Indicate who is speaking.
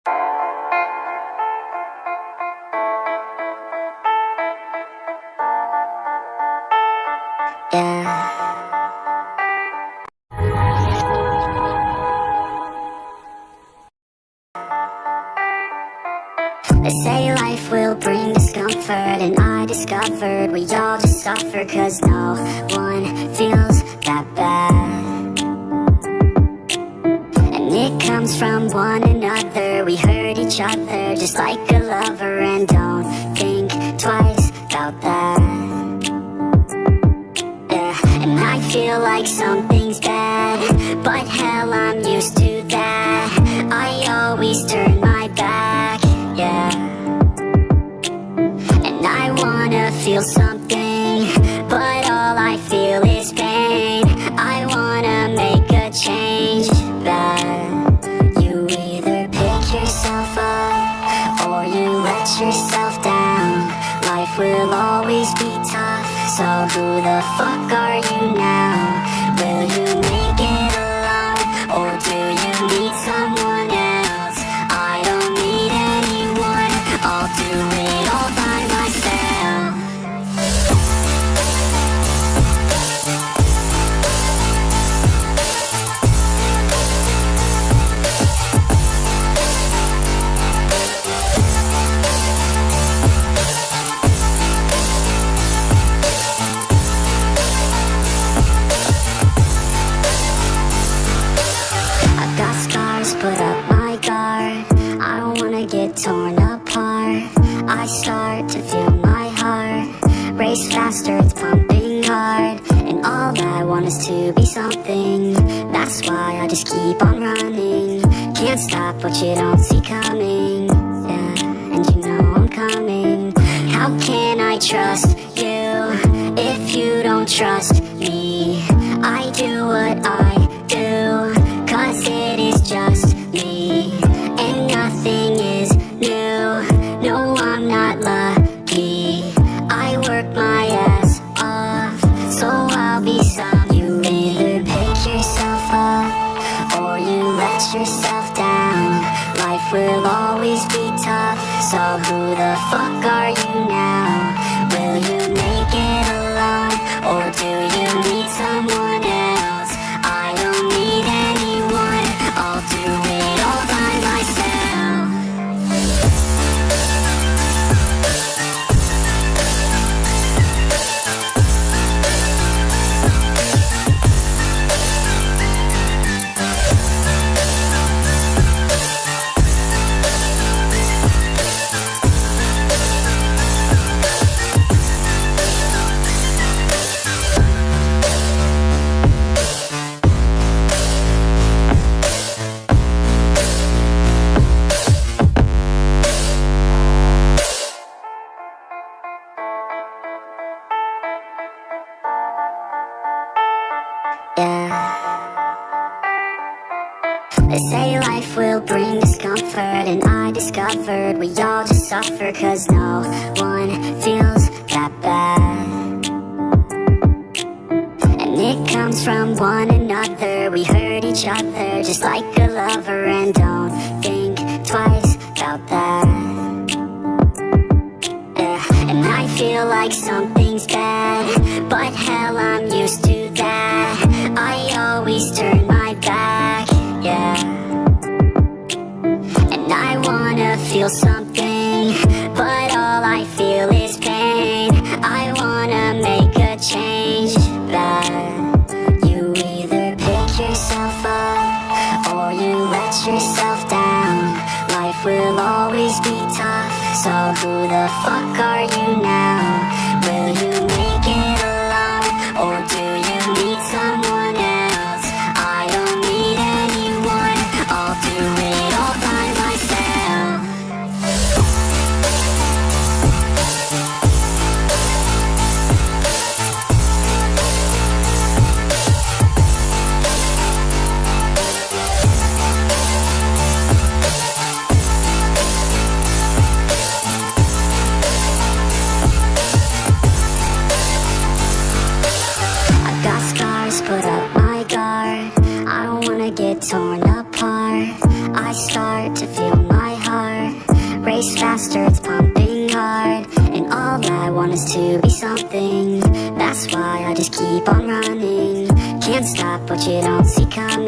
Speaker 1: Yeah. They say life will bring discomfort, and I discovered we all just suffer, cause no one feels that bad. And it comes from one another, we hurt each other just like a lover, and don't think twice about that. Yeah, and I feel like something's bad, but hell, I'm used to that. I always turn my back, yeah. And I wanna feel something, but all I feel is pain. I wanna make a change, but you either pick yourself up or you let yourself down. Life will always be tough, so who the fuck are you now? Will you make it alone, or do you need someone else? I don't need anyone, I'll do it all by myself. I've got scars, put up my guard. I don't wanna get torn apart. I start to feel my heart race faster, it's pumping hard. And all I want is to be something. That's why I just keep on running. Can't stop what you don't see coming. Yeah, and you know I'm coming. How can I trust you if you don't trust me? I do what I do, cause it is just me, and nothing is new. No, I'm not lucky. I work my ass off, so I'll be some. You either pick yourself up or you let yourself down. Life will always be tough, so who the fuck are you now? Will you make it alone, or do you need someone else? I don't need anyone, I'll do it all by myself. Yeah. They say life will bring discomfort, and I discovered we all just suffer, cause no one feels that bad. And it comes from one another, we hurt each other just like a lover, and don't think twice about that. Yeah, and I feel like something's bad, but hell, I'm used to that. I always turn my back, yeah. And I wanna feel something, but all I feel is pain. I wanna make a change, but you either pick yourself up or you let yourself down. Life will always be tough, so who the fuck are you now? Will you make it alone, or do you need someone else? I don't need anyone, I'll do it all by myself. Race faster, it's pumping hard, and all I want is to be something. That's why I just keep on running. Can't stop what you don't see coming.